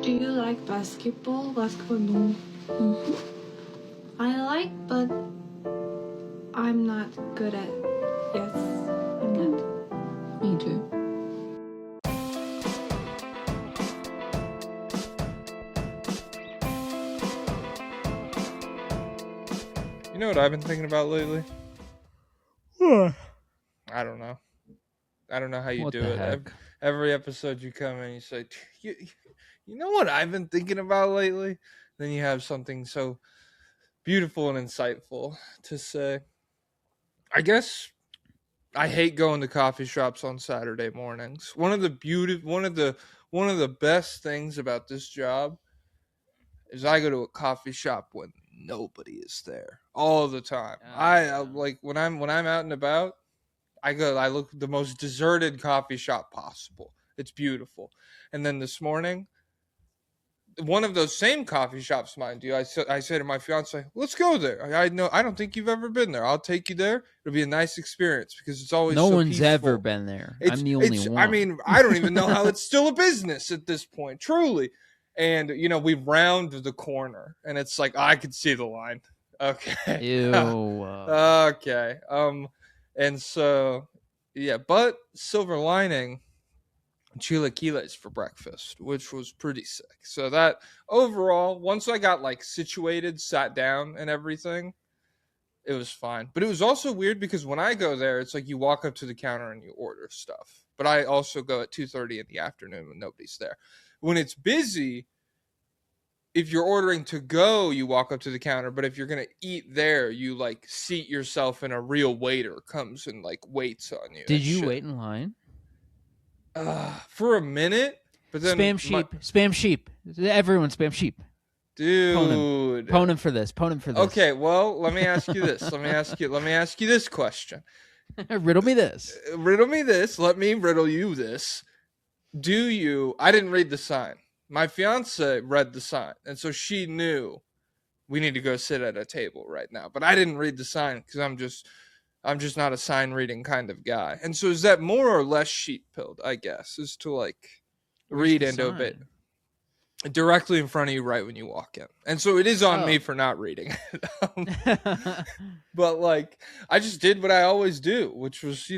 Do you like basketball? Basketball, no. I like, but I'm not good at. Yes, I'm not. Me too. You know what I've been thinking about lately? What? I don't know. I don't know how you What do the it. heck? Every episode you come in and you say, you know what I've been thinking about lately? Then you have something so beautiful and insightful to say. I guess I hate going to coffee shops on Saturday mornings. One of the best things about this job is I go to a coffee shop when nobody is there all the time. I like when I'm out and about. I look the most deserted coffee shop possible. It's beautiful. And then this morning, one of those same coffee shops, mind you, I said to my fiance, "Let's go there." I know I don't think you've ever been there. I'll take you there. It'll be a nice experience because it's always No so one's peaceful. ever been there. I'm the only one. I mean, I don't even know how it's still a business at this point, truly. And we round the corner, and it's like I could see the line. Okay. Ew. Okay. And so yeah, but silver lining, chilaquiles for breakfast, which was pretty sick. So that overall, once I got like situated, sat down, and everything, it was fine. But it was also weird because when I go there, it's like you walk up to the counter and you order stuff. But I also go at 2:30 in the afternoon when nobody's there. When it's busy, if you're ordering to go, you walk up to the counter. But if you're gonna eat there, you like seat yourself, and a real waiter comes and like waits on you. Did you wait in line? For a minute, but then spam sheep. Everyone spam sheep. Dude, Pwn him for this. Okay, well, let me ask you this. Let me ask you this question. Riddle me this. Let me riddle you this. I didn't read the sign. My fiance read the sign, and so she knew we need to go sit at a table right now. But I didn't read the sign because I'm just not a sign reading kind of guy. And so is that more or less sheep pilled, I guess, is to like read into a bit directly in front of you right when you walk in. And so it is on me for not reading it. But like I just did what I always do, which was,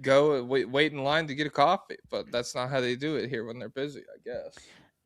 go wait in line to get a coffee. But that's not how they do it here when they're busy, I guess.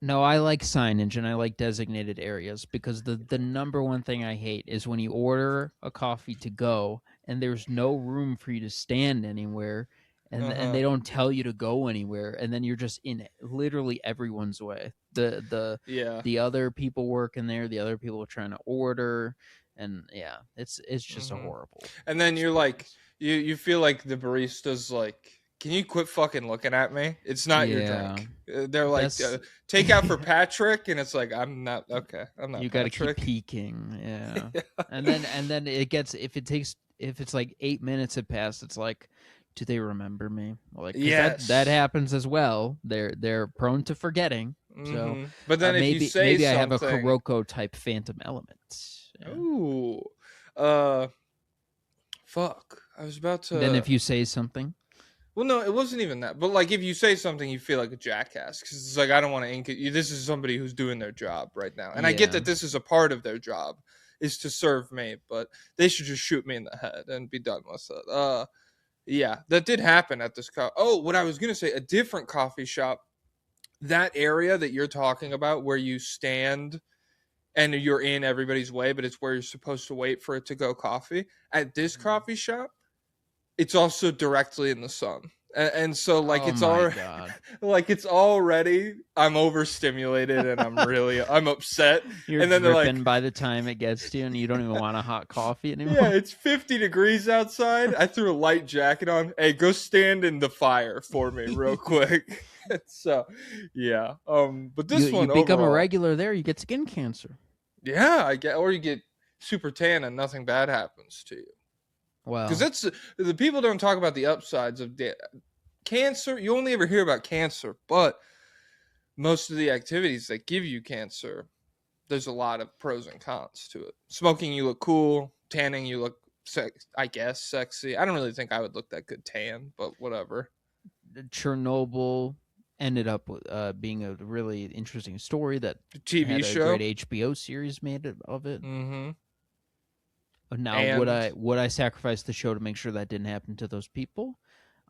No, I like signage and I like designated areas because the number one thing I hate is when you order a coffee to go and there's no room for you to stand anywhere and they don't tell you to go anywhere and then you're just in literally everyone's way. The other people working there, the other people trying to order, and yeah, it's just a horrible. And then you're like you feel like the barista's like, can you quit fucking looking at me? It's not your drink. They're like, take out for Patrick, and it's like, I'm not okay. I'm not. You got to keep peeking, yeah. And then it gets if it's like 8 minutes have passed, it's like, do they remember me? Like, yes, that happens as well. They're prone to forgetting. So, but then if you say maybe something, I have a Kuroko type phantom element. Yeah. Ooh, fuck. I was about to. Then if you say something. Well, no, it wasn't even that. But like, if you say something, you feel like a jackass because it's like I don't want to ink it. This is somebody who's doing their job right now, and I get that this is a part of their job, is to serve me, but they should just shoot me in the head and be done with it. Yeah, that did happen at this. What I was gonna say, a different coffee shop, that area that you're talking about, where you stand and you're in everybody's way, but it's where you're supposed to wait for it to go coffee. At this coffee shop, it's also directly in the sun, and so like it's already I'm overstimulated and I'm upset. You're and then dripping by the time it gets to you, and you don't even want a hot coffee anymore. Yeah, it's 50 degrees outside. I threw a light jacket on. Hey, go stand in the fire for me real quick. So, yeah. But this one, you become a regular there, you get skin cancer. Yeah, or you get super tan and nothing bad happens to you. Wow. Because that's the people don't talk about the upsides of cancer. You only ever hear about cancer, but most of the activities that give you cancer, there's a lot of pros and cons to it. Smoking, you look cool. Tanning, you look, sexy. I don't really think I would look that good tan, but whatever. Chernobyl, ended up being a really interesting story that The TV had a show. great HBO series made of it. Mm-hmm. Now, And would I sacrifice the show to make sure that didn't happen to those people?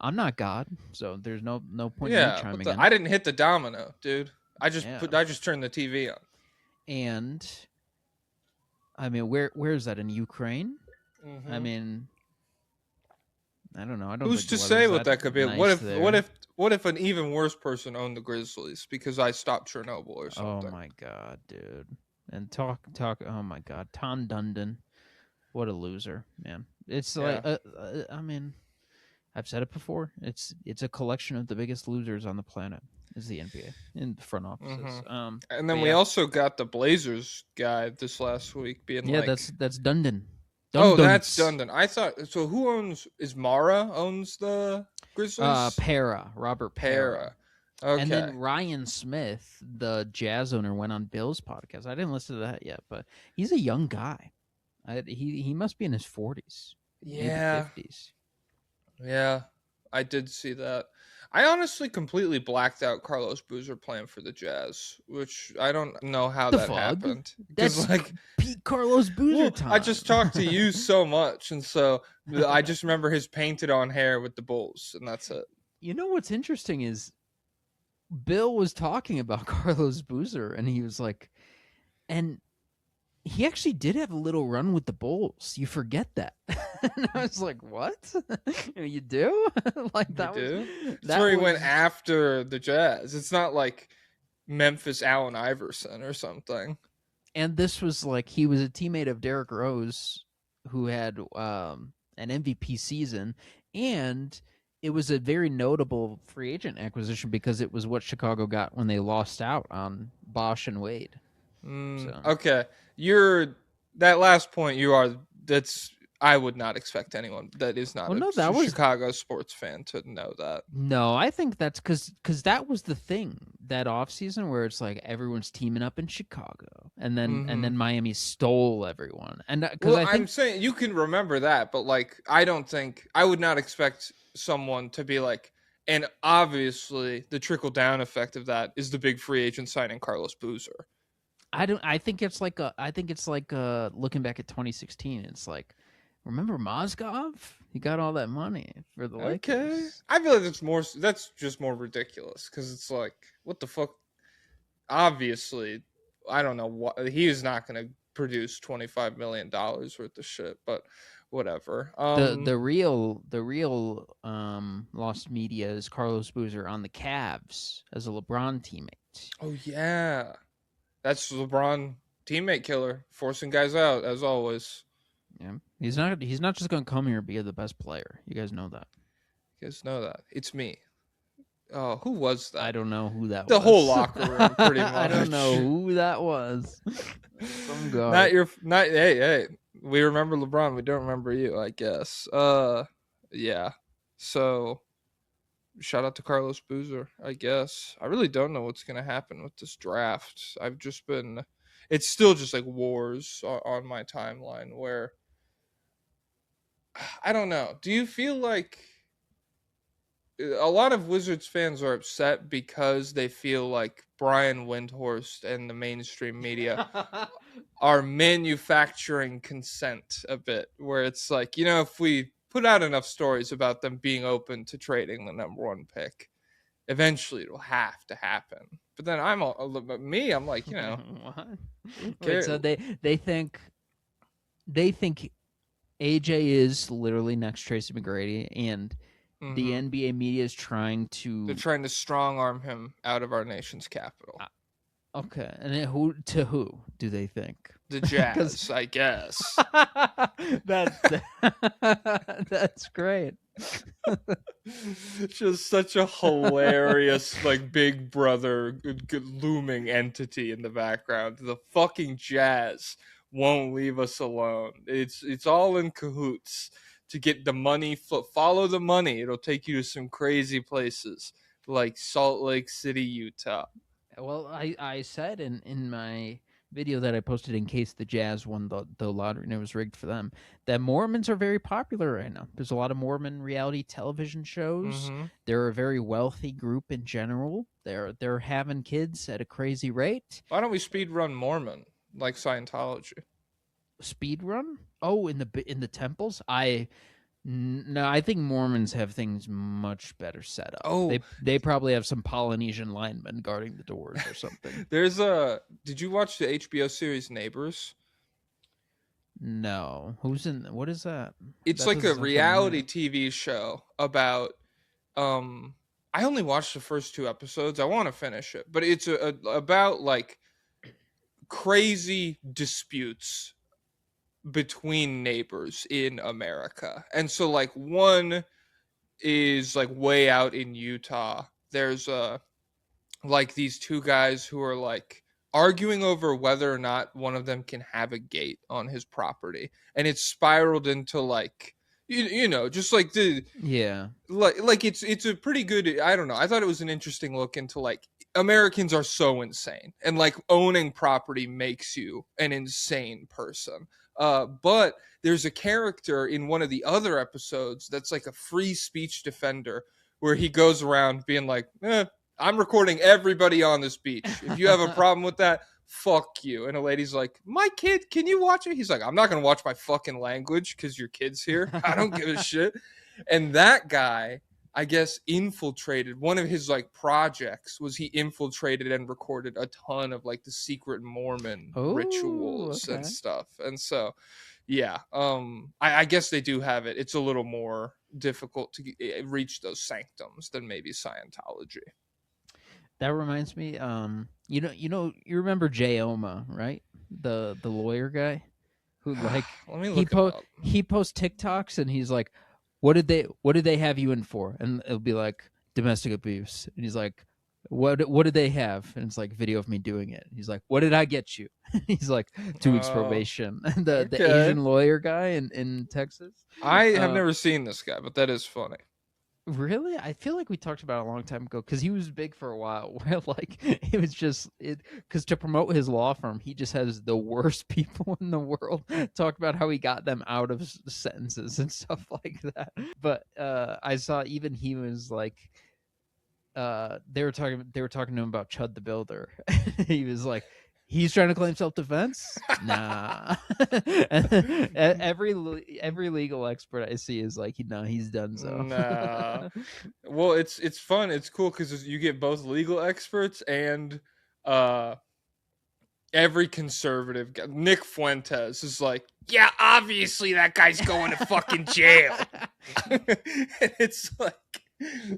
I'm not God, so there's no point in me yeah, chiming in. I didn't hit the domino, dude. I Yeah. just turned the TV on. And I mean, where is that in Ukraine? Mm-hmm. I mean, I don't know. I don't Who's think to the say weather's what that that could be? nice there. What if an even worse person owned the Grizzlies because I stopped Chernobyl or Oh something? my god, dude! And talk. Oh my god, Tom Dundon, what a loser, man! It's like, Yeah. I mean, I've said it before. It's a collection of the biggest losers on the planet. Is the NBA in the front offices? Mm-hmm. And But then we yeah, also got the Blazers guy this last week being yeah, like, that's Dundon. "Oh, that's Dundunts. Dundon." I thought so. Who owns? Is Mara owns the Grizzlies? Robert Para. Para. And Okay. then Ryan Smith, the Jazz owner, went on Bill's podcast. I didn't listen to that yet, but he's a young guy. He must be in his 40s, Yeah. maybe 50s. Yeah. I did see that. I honestly completely blacked out Carlos Boozer playing for the Jazz, which I don't know how The that fuck? happened. That's Because like Pete Carlos Boozer well, time. I just talked to you so much, and so I just remember his painted on hair with the Bulls, and that's it. You know what's interesting is Bill was talking about Carlos Boozer, and he was like, and he actually did have a little run with the Bulls. You forget that. And I was like, what? You do? Like that You was do? That's that where he was, went after the Jazz. It's not like Memphis Allen Iverson or something. and this was like he was a teammate of Derrick Rose, who had an MVP season, and it was a very notable free agent acquisition because it was what Chicago got when they lost out on Bosch and Wade. So Okay, that last point. I would not expect anyone that is not well, no, a that was Chicago sports fan to know that. no. I think that's because that was the thing that offseason where it's like everyone's teaming up in Chicago, and then Miami stole everyone, and because Well, I think I'm saying you can remember that, but like I would not expect someone to be like, and obviously the trickle down effect of that is the big free agent signing Carlos Boozer. I think it's like looking back at 2016. It's like, remember Mozgov? He got all that money for the Okay, Lakers. I feel like that's just more ridiculous because it's like, what the fuck? Obviously, I don't know what he is not going to produce $25 million worth of shit, but whatever. The real lost media is Carlos Boozer on the Cavs as a LeBron teammate. Oh yeah, that's LeBron teammate killer, forcing guys out as always. Yeah, he's not just going to come here and be the best player. You guys know that. You guys know that. It's me. Oh, who was that? I don't know who that was. The whole locker room, pretty much. I don't know who that was. Some guy. Hey. We remember LeBron. We don't remember you, I guess. Yeah. So, shout out to Carlos Boozer, I guess. I really don't know what's gonna happen with this draft. It's still just like wars on my timeline where I don't know. Do you feel like a lot of Wizards fans are upset because they feel like Brian Windhorst and the mainstream media are manufacturing consent a bit, where it's like, if we put out enough stories about them being open to trading the number one pick, eventually it'll have to happen. But then I'm like, What? Wait, so they think AJ is literally next Tracy McGrady, and the NBA media is they're trying to strong arm him out of our nation's capital. Okay, and then who do they think? The Jazz, I guess. That's great. Just such a hilarious, like, Big Brother looming entity in the background. The fucking Jazz won't leave us alone. It's all in cahoots to get the money. Follow the money. It'll take you to some crazy places like Salt Lake City, Utah. Well, I said in my video that I posted in case the Jazz won the lottery and it was rigged for them, that Mormons are very popular right now. There's a lot of Mormon reality television shows. Mm-hmm. They're a very wealthy group in general. They're having kids at a crazy rate. Why don't we speed run Mormon like Scientology? Speed run? Oh, in the temples? No, I think Mormons have things much better set up. Oh. They probably have some Polynesian linemen guarding the doors or something. Did you watch the HBO series Neighbors? No. What is that? It's That like a doesn't sound reality familiar. TV show about I only watched the first 2 episodes. I want to finish it, but it's about like crazy disputes between neighbors in America. And so like one is like way out in Utah. There's like these two guys who are like arguing over whether or not one of them can have a gate on his property, and it's spiraled into like you know, just like the Yeah. like it's a pretty good, I don't know, I thought it was an interesting look into like Americans are so insane, and like owning property makes you an insane person. But there's a character in one of the other episodes that's like a free speech defender, where he goes around being like, I'm recording everybody on this beach. If you have a problem with that, fuck you. And a lady's like, my kid, can you watch it? He's like, I'm not going to watch my fucking language because your kid's here. I don't give a shit. And that guy, I guess, infiltrated one of his like projects was he infiltrated and recorded a ton of like the secret Mormon rituals and Okay. stuff. And so, yeah, I guess they do have it. It's a little more difficult to reach those sanctums than maybe Scientology. That reminds me, you remember Jay Oma, right? The lawyer guy who like Let me look him up. he posts TikToks and he's like, what did they have you in for? And it'll be like domestic abuse. And he's like, what did they have? And it's like video of me doing it. He's like, what did I get you? He's like 2 weeks probation. The Asian lawyer guy in Texas. I have never seen this guy, but that is funny. Really? I feel like we talked about it a long time ago because he was big for a while. Where like it was just because to promote his law firm, he just has the worst people in the world talk about how he got them out of sentences and stuff like that. But I saw even he was like, they were talking to him about Chud the Builder. He was like, he's trying to claim self-defense? Nah. every legal expert I see is like, no, he's done so. Nah. Well, it's fun. It's cool because you get both legal experts and every conservative guy. Nick Fuentes is like, yeah, obviously that guy's going to fucking jail. And it's like,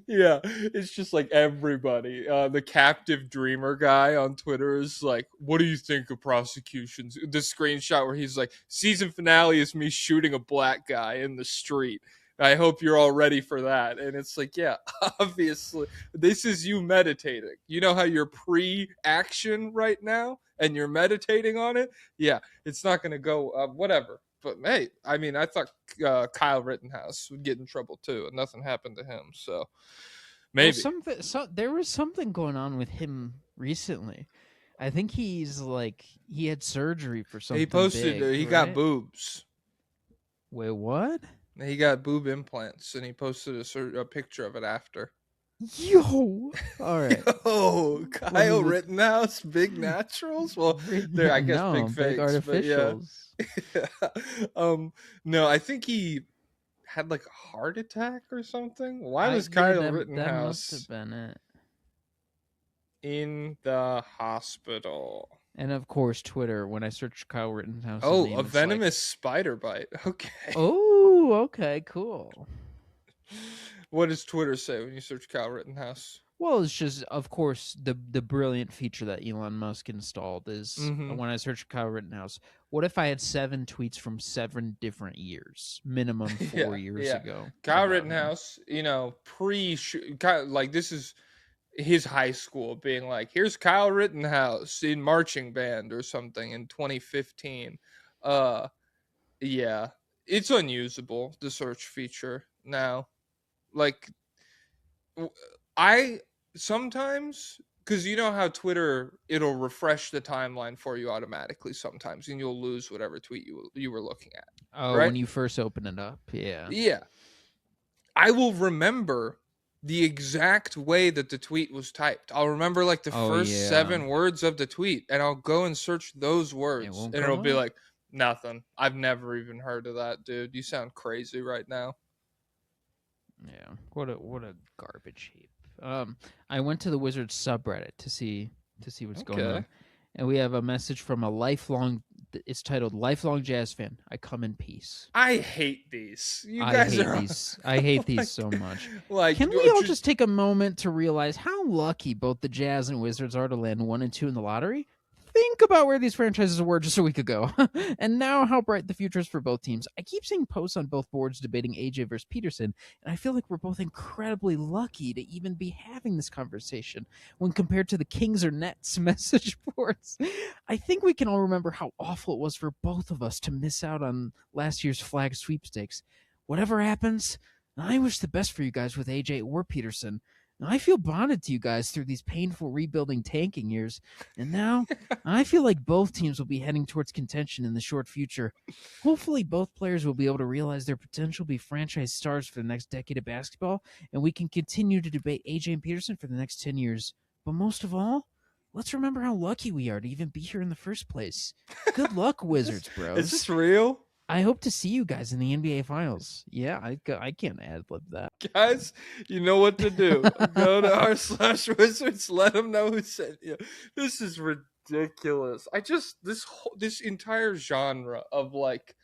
yeah, it's just like everybody. The captive dreamer guy on Twitter is like, what do you think of prosecutions? The screenshot where he's like, season finale is me shooting a black guy in the street. I hope you're all ready for that. And it's like, yeah, obviously this is you meditating. You know how you're pre-action right now and you're meditating on it? Yeah, it's not going to go whatever. But hey, I mean, I thought Kyle Rittenhouse would get in trouble too, and nothing happened to him. So maybe there was something going on with him recently. I think he's like he had surgery for something. He posted big, he right? got boobs. Wait, what? He got boob implants, and he posted a picture of it after. Yo, all right. Yo, Kyle Rittenhouse, big naturals. Well, they're I guess big fakes, big artificials. Yeah. No, I think he had like a heart attack or something. Why was Kyle Rittenhouse that must have been it. In the hospital? And of course, Twitter. When I search Kyle Rittenhouse, a venomous spider bite. Okay. Oh, okay, cool. What does Twitter say when you search Kyle Rittenhouse? Well, it's just, of course, the brilliant feature that Elon Musk installed is when I search Kyle Rittenhouse, what if I had 7 tweets from 7 different years, minimum 4 years ago? Kyle Rittenhouse, like this is his high school being like, here's Kyle Rittenhouse in marching band or something in 2015. Yeah, it's unusable, the search feature now. Like, I sometimes because you know how Twitter, it'll refresh the timeline for you automatically sometimes, and you'll lose whatever tweet you were looking at. Oh, right? when you first open it up, yeah. Yeah. I will remember the exact way that the tweet was typed. I'll remember like the Oh, first yeah. 7 words of the tweet, and I'll go and search those words, won't and come it'll be up? like, nothing. I've never even heard of that, dude. You sound crazy right now. Yeah, what a garbage heap. I went to the Wizards subreddit to see what's going Okay. on, and we have a message from a lifelong. It's titled "Lifelong Jazz Fan." I come in peace. I hate these. You I guys hate are these. I hate these like- so much. like Can we all just take a moment to realize how lucky both the Jazz and Wizards are to land 1 and 2 in the lottery? Think about where these franchises were just a week ago, and now how bright the future is for both teams. I keep seeing posts on both boards debating AJ versus Peterson, and I feel like we're both incredibly lucky to even be having this conversation when compared to the Kings or Nets message boards. I think we can all remember how awful it was for both of us to miss out on last year's flag sweepstakes. Whatever happens, I wish the best for you guys with AJ or Peterson. I feel bonded to you guys through these painful rebuilding tanking years, and now I feel like both teams will be heading towards contention in the short future. Hopefully both players will be able to realize their potential to be franchise stars for the next decade of basketball, and we can continue to debate AJ and Peterson for the next 10 years. But most of all, let's remember how lucky we are to even be here in the first place. Good luck, Wizards, bros. Is this real? I hope to see you guys in the NBA Finals. Yeah, I can't ad-lib that. Guys, you know what to do. Go to r/Wizards. Let them know who sent you. This is ridiculous. This entire genre of like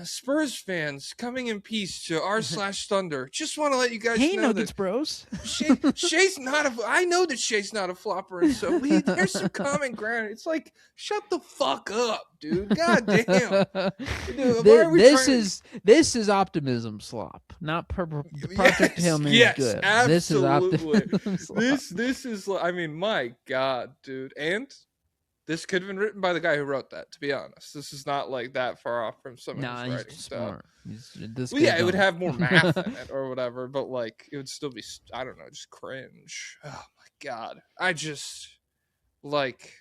Spurs fans coming in peace to r/Thunder. Just want to let you guys Hey, know Nuggets that bros. Shay's not a. I know that Shay's not a flopper, and so there's some common ground. It's like, shut the fuck up, dude. God damn. Dude, why are we This is optimism slop, not the Project Hail Mary yes, good. absolutely. This is optimism slop. This is. I mean, my God, dude. And this could have been written by the guy who wrote that. To be honest, this is not like that far off from some of Nah, his he's writing stuff. smart. Well, yeah, it would have more math in it or whatever, but like it would still be, I don't know, just cringe. Oh my God. I just like,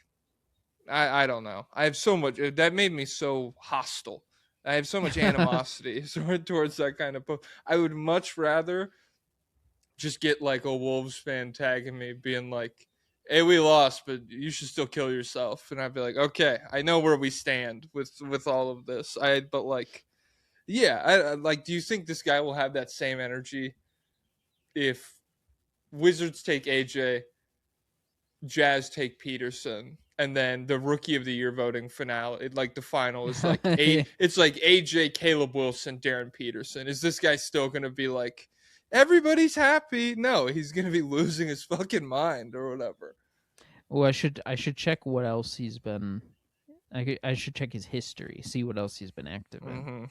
I don't know. I have so much, that made me so hostile. I have so much animosity towards that kind of post. I would much rather just get like a Wolves fan tagging me being like, hey, we lost, but you should still kill yourself. And I'd be like, okay, I know where we stand with all of this. But like, yeah, I like, do you think this guy will have that same energy if Wizards take AJ, Jazz take Peterson, and then the Rookie of the Year voting finale, like the final is like it's like AJ, Caleb Wilson, Darren Peterson. Is this guy still gonna be like, everybody's happy? No, he's gonna be losing his fucking mind or whatever. Well, I should check what else he's been. I should check his history, see what else he's been active in. Mm-hmm.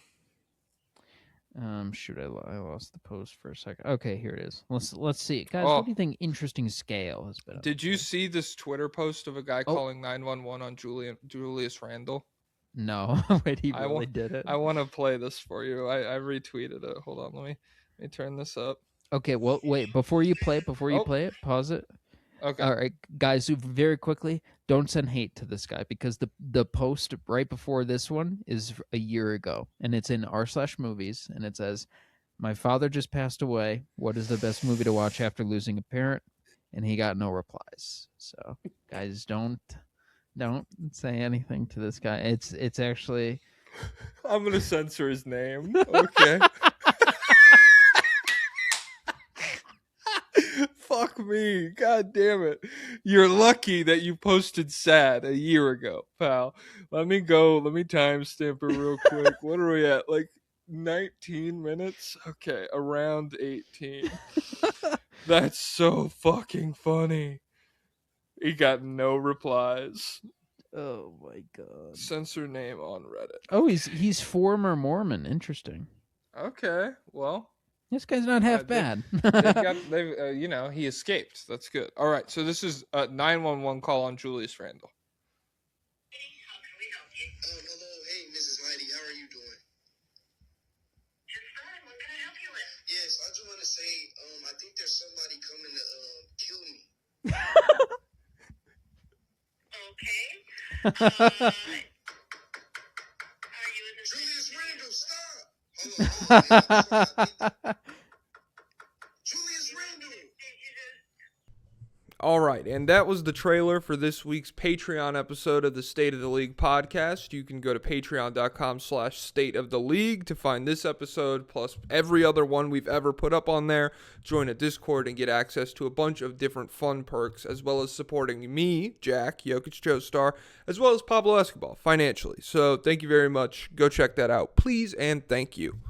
Shoot, I lost the post for a second. Okay, here it is. Let's see, guys. Oh. What do you think? Interesting scale has been. Did you see this Twitter post of a guy calling 911 on Julius Randle? No, wait, he really did it. I want to play this for you. I retweeted it. Hold on, let me turn this up. Okay, well, wait. Before you play it, pause it. Okay. All right, guys, very quickly, don't send hate to this guy because the post right before this one is a year ago, and it's in r/movies, and it says, "My father just passed away. What is the best movie to watch after losing a parent?" And he got no replies. So, guys, don't say anything to this guy. It's actually. I'm gonna censor his name. Okay. Fuck me. God damn it. You're lucky that you posted sad a year ago, pal. Let me timestamp it real quick. What are we at? Like 19 minutes? Okay, around 18. That's so fucking funny. He got no replies. Oh my God. Censor name on Reddit. Oh, he's former Mormon. Interesting. Okay, well. This guy's not half bad. He escaped. That's good. All right, so this is a 911 call on Julius Randle. How can we help you? Hello, hey, Mrs. Heidi, how are you doing? Just fine. What can I help you with? Yes, I just want to say, I think there's somebody coming to kill me. Okay. Are you in the Julius Randle, stop. Julius Randle. All right, and that was the trailer for this week's Patreon episode of the State of the League podcast. You can go to patreon.com/stateoftheleague to find this episode, plus every other one we've ever put up on there. Join a Discord and get access to a bunch of different fun perks, as well as supporting me, Jack, Jokic Joestar, as well as Pablo Escobar financially. So thank you very much. Go check that out, please, and thank you.